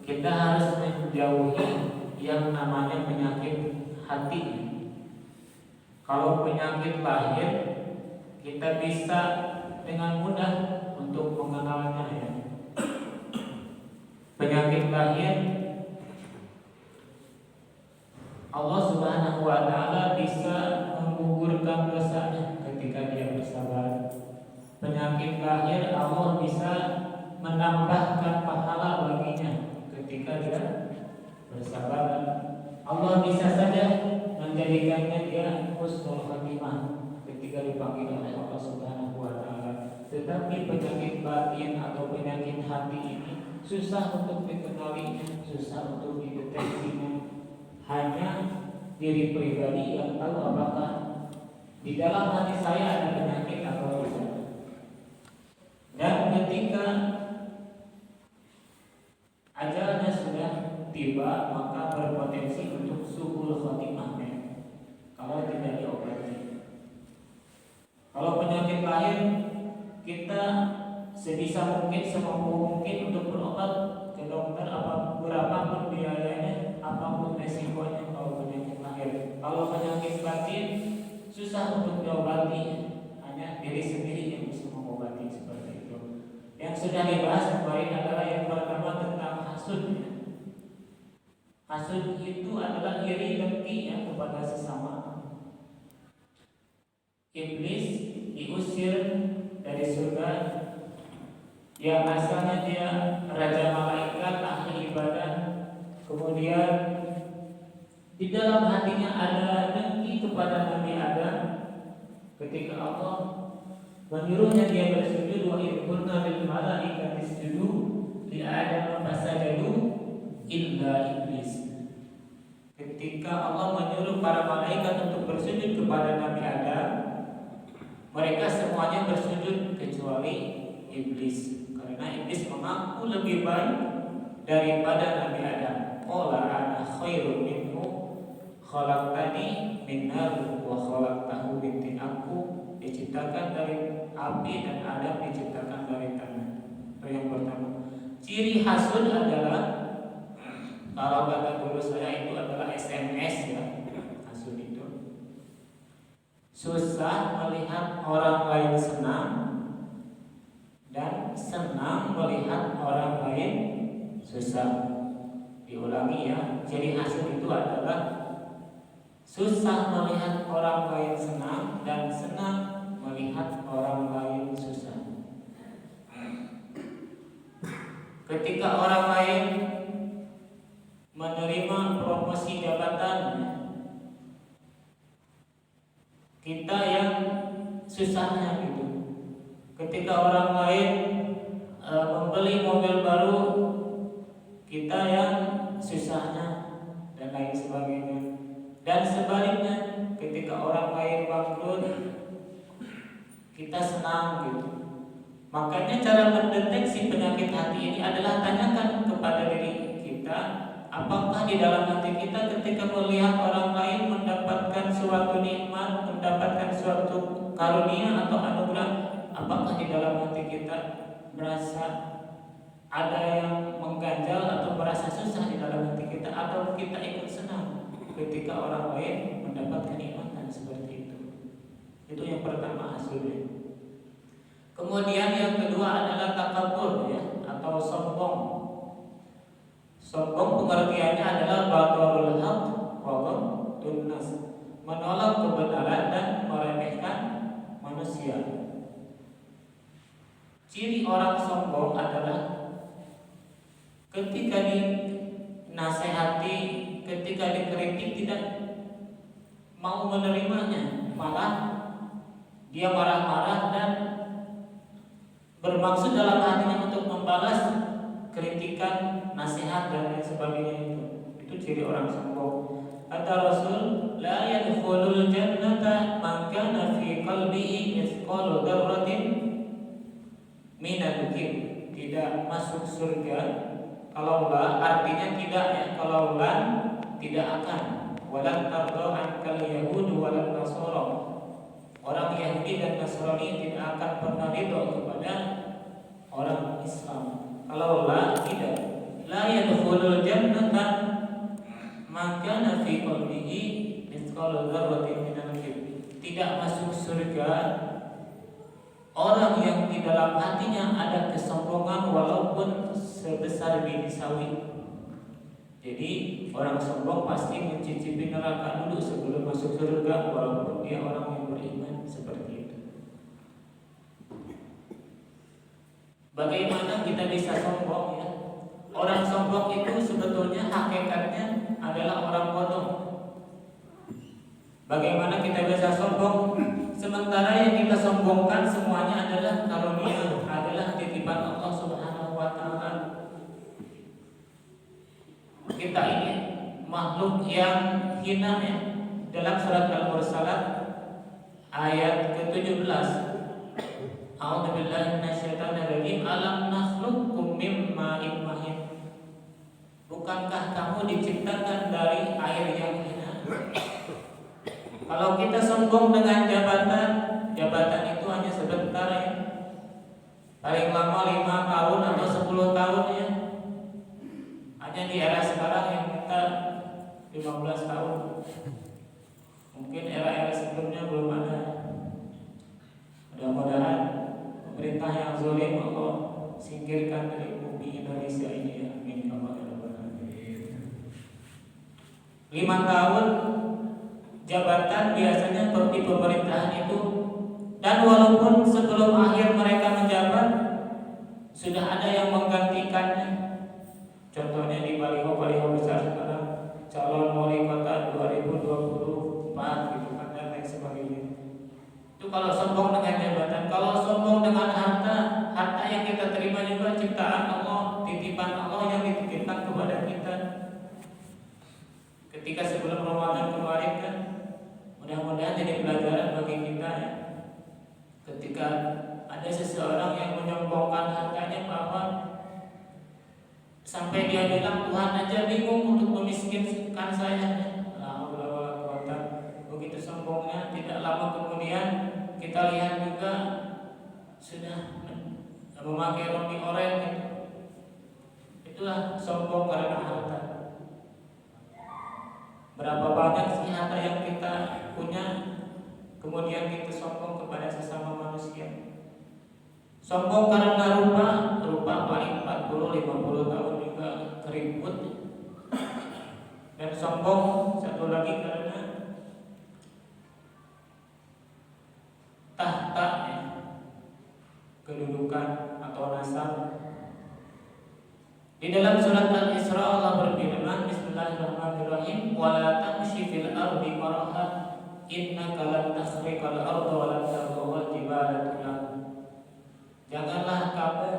kita harus menjauhi yang namanya penyakit hati. Kalau penyakit lahir, kita bisa dengan mudah untuk mengenalnya ya. Penyakit lahir, Allah Subhanahu wa Ta'ala bisa menggugurkan dosanya ketika dia bersabar. Penyakit lahir, Allah bisa menambahkan pahala baginya ketika dia bersabar. Allah bisa saja menjadikannya dia husnul khatimah ketika dipanggil oleh Allah Subhanahu wa Ta'ala. Tetapi penyakit batin atau penyakit hati ini susah untuk dikenalinya, susah untuk dideteksinya. Hanya diri pribadi yang tahu apakah di dalam hati saya ada penyakit atau tidak. Dan ketika ajalnya sudah tiba, maka berpotensi untuk suhul khotimah kalau tidak diobati. Kalau penyakit lahir, kita sebisa mungkin, semampu mungkin untuk berobat ke dokter, berapapun biayanya, apapun resikonya. Kalau penyakit lahir, kalau penyakit batin susah untuk diobati, hanya diri sendiri yang bisa mengobati seperti itu. Yang sudah dibahas kemarin adalah yang pertama tentang hasud. Hasud itu adalah iri dengki kepada sesama. Iblis diusir dari surga, yang asalnya dia raja malaikat, ahli ibadah. Kemudian di dalam hatinya ada dengki kepada Nabi Adam. Ketika Allah menyuruhnya dia bersujud, wa idh qulna lil malaikati isjudu li Adam fasajadu illa iblis. Ketika Allah menyuruh para malaikat untuk bersujud kepada Nabi Adam, mereka semuanya bersujud kecuali iblis, karena iblis mengaku lebih baik daripada Nabi Adam. Qala ana khairun minhu khalaqtani min nar wa khalaqtahu min tin. Aku diciptakan dari api dan Adam diciptakan dari tanah. Itu yang pertama. Ciri hasud adalah, kalau kata guru saya itu adalah SMS ya. Hasud itu susah melihat orang lain senang dan senang melihat orang lain susah. Diulangi ya. Jadi hasud itu adalah susah melihat orang lain senang dan senang melihat orang lain susah. Ketika orang lain menerima promosi jabatan, kita yang susahnya gitu. Ketika orang lain membeli mobil baru, kita yang susahnya dan lain sebagainya. Dan sebaliknya, ketika orang lain bangkrut, kita senang gitu. Makanya cara mendeteksi penyakit hati ini adalah tanyakan kepada diri kita, apakah di dalam hati kita ketika melihat orang lain mendapatkan suatu nikmat, mendapatkan suatu karunia atau anugerah, apakah di dalam hati kita merasa ada yang mengganjal atau merasa susah di dalam hati kita, atau kita ikut senang ketika orang lain mendapatkan nikmat seperti itu. Itu yang pertama hasilnya. Kemudian yang kedua adalah takabur ya, atau sombong. Sombong pengertiannya adalah batarul haq wa ghamdun nas, menolak kebenaran dan meremehkan manusia. Ciri orang sombong adalah ketika dinasehati, ketika dikritik tidak mau menerimanya, malah dia marah-marah dan bermaksud dalam hatinya untuk membalas kritikan, nasihat dan lain sebagainya itu. Itu ciri orang sombong. Kata Rasul, la yadkhulul jannata man kana fi qalbihi mithqalu dzarratin minal kibr. Tidak masuk surga kalaulah, artinya tidak ya, kalaulah tidak akan. Walan tarda ankal yahud walan nasara. Orang Yahudi dan Nasrani tidak akan pernah ridho kepada orang Islam kalaulah tidak qalbihi mithqalu dzarratin minal kibr. Tidak masuk surga orang yang di dalam hatinya ada kesombongan walaupun sebesar biji sawi. Jadi orang sombong pasti mencicipi neraka dulu sebelum masuk surga walaupun dia orang yang beriman, seperti itu. Bagaimana kita bisa sombong ya? Orang sombong itu sebetulnya hakikatnya adalah orang bodoh. Bagaimana kita bisa sombong? Sementara yang kita sombongkan semuanya adalah karunia, adalah titipan Allah Subhanahu wa taala. Kita ini makhluk yang hina ya. Dalam surat Al-Mursalat ayat ke-17, A'udzubillahi minasyaitonirrajim, alam nakhluqukum mim ma'in mahin. Bukankah kamu diciptakan dari air yang hina? Kalau kita sombong dengan jabatan itu hanya sebentar ya. Paling lama 5 tahun atau 10 tahun ya. Hanya di era sekarang yang kita 15 tahun. Mungkin era-era sebelumnya belum ada. Mudah-mudahan pemerintah yang zalim Allah singkirkan dari bumi Indonesia ini ya. Amin. 5 tahun jabatan biasanya di pemerintahan itu, dan walaupun sebelum akhir mereka menjabat sudah ada yang menggantikannya. Contohnya di baliho-baliho besar sekarang, calon wali kota 2024 gitu kan, dan lain sebagainya. Itu kalau sombong dengan jabatan. Kalau sombong dengan harta yang kita terima juga ciptaan Allah, titipan Allah yang dititipkan kepada kita. Ketika sebelum Ramadan kemarin kan, mudah-mudahan jadi pelajaran bagi kita ya. Ketika ada seseorang yang menyombongkan hartanya bahwa sampai dia bilang Tuhan aja bingung untuk memiskinkan saya. Begitu sombongnya, tidak lama kemudian kita lihat juga sudah memakai rompi oranye. Itulah sombong karena harta. Berapa banyak sih harta yang kita punya, kemudian kita sombong kepada sesama manusia. Sombong karena rupa paling 40-50 tahun juga keriput. Dan sombong satu lagi karena tahta ya, kedudukan atau nasab. Di dalam surat Al-Isra Allah berfirman, Bismillahirrahmanirrahim, wa la tamshi fil ardi maraha innaka lan takhriqal arda wa lan tabghal jibala tulan. Janganlah kamu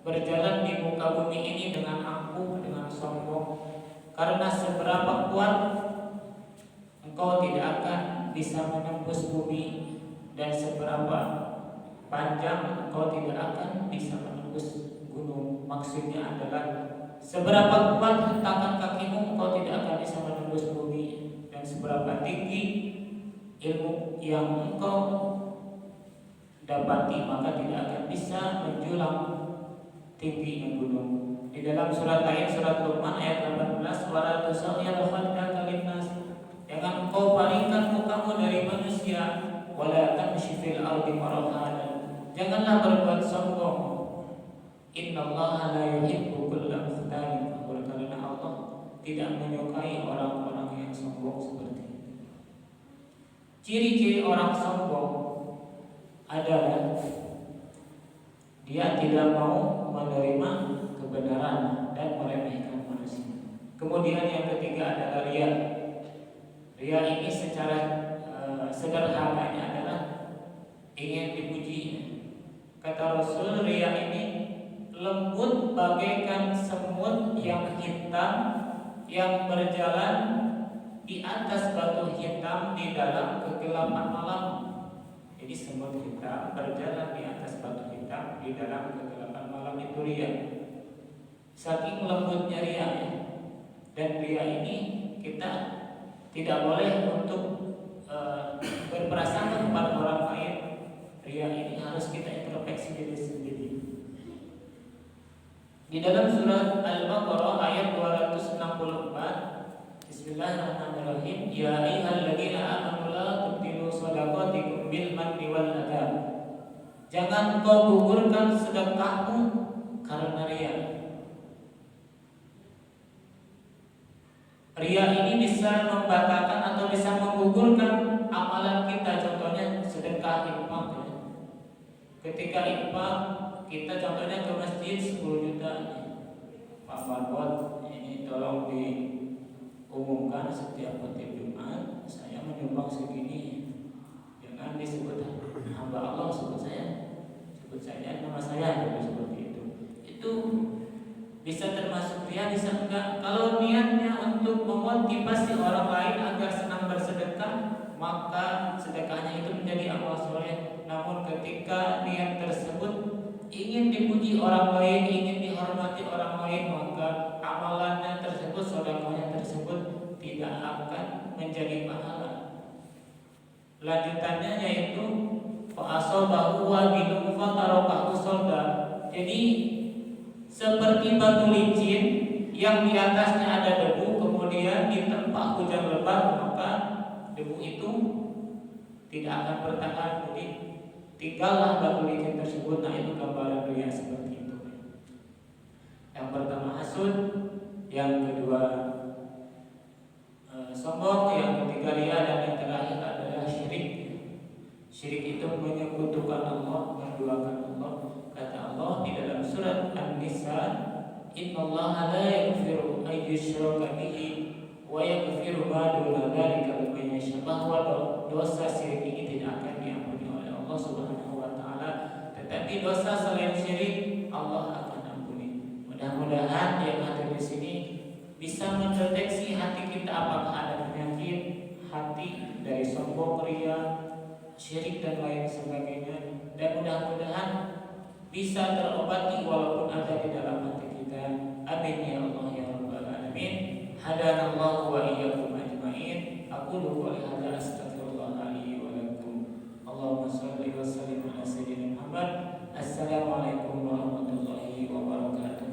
berjalan di muka bumi ini dengan angkuh, dengan sombong, karena seberapa kuat engkau tidak akan bisa menembus bumi, dan seberapa panjang engkau tidak akan bisa menembus gunung. Maksudnya adalah seberapa kuat hentakan kakimu engkau tidak akan bisa menembus bumi, dan seberapa tinggi ilmu yang engkau dapati maka tidak akan bisa menjulang tingginya gunung. Di dalam surat lain, surat Luqman ayat 18, wala tusawwir khaddaka linnas, jangan engkau palingkan mukamu dari manusia, wala tamshi fil ardi marahan, janganlah berbuat sombong. Innallaha la yuhibbu kulla mukhtalin fakhur, karena Allah tidak menyukai orang-orang yang sombong seperti itu. Ciri-ciri orang sombong adalah dia tidak mau menerima kebenaran dan meremehkan manusia. Kemudian yang ketiga adalah riya. Riya ini secara sederhananya adalah ingin dipuji. Kata Rasul, riya ini lembut bagaikan semut yang hitam yang berjalan di atas batu hitam di dalam kegelapan malam. Jadi semut hitam berjalan di atas batu hitam di dalam kegelapan malam, itu riya. Saking lembutnya riya ya. Dan riya ini kita tidak boleh untuk berprasangka kepada orang lain. Riya ini harus kita introspeksi diri sendiri. Di dalam surat Al-Baqarah ayat 264 Bismillahirrahmanirrahim. Ya ayyuhalladzina amanu la tubtilu shadaqatikum bil manni wal adha. Jangan kau gugurkan sedekahmu karena riya. Riya ini bisa membatalkan atau bisa menggugurkan amalan kita. Contohnya sedekah infak. Ketika infak kita contohnya ke masjid 10 juta. Pak Marwat ini tolong diumumkan setiap khotib Jumat saya menyumbang segini. Jangan disebut hamba Allah, sebut saya nama saya, gitu, seperti itu. Itu bisa termasuk riya, bisa enggak. Kalau niatnya untuk memotivasi orang lain agar senang bersedekah, maka sedekahnya itu menjadi amal soleh. Namun ketika niat tersebut ingin dipuji orang lain, ingin dihormati orang lain, maka amalannya tersebut, sedekahnya tersebut tidak akan menjadi pahala. Lanjutannya yaitu fa'asabahu wabilun fatarokahu solda. Jadi seperti batu licin yang di atasnya ada debu, kemudian ditempa hujan lebat, maka debu itu tidak akan bertahan, jadi tinggallah batu licin tersebut. Nah, itu gambaran riya seperti itu. Yang pertama hasud, yang kedua sombong, yang ketiga riya, dan yang terakhir adalah syirik. Syirik itu menyekutukan Allah, menduakan Allah. Kata Allah di dalam surat An-Nisa, innallaha la yaghfiru an yushraka bihi wa yaghfiru ma duna dzalika liman yasha. Bahwa dosa syirik ini tidak akan diampuni oleh Allah Subhanahu wa taala, tetapi dosa selain syirik Allah akan ampuni. Mudah-mudahan yang hadir di sini bisa mendeteksi hati kita apakah ada penyakit hati dari sombong, riya, syirik dan lain sebagainya, dan mudah-mudahan bisa terobati walaupun ada di dalam hati kita. Amin ya Allah ya rabbal alamin. Hadanallahu wa iyyakum ajmain. Aqulu qouli hadza astaghfirullah li wa lakum. Allahumma shalli wa sallim ala sayyidina Muhammad. Assalamualaikum warahmatullahi wabarakatuh.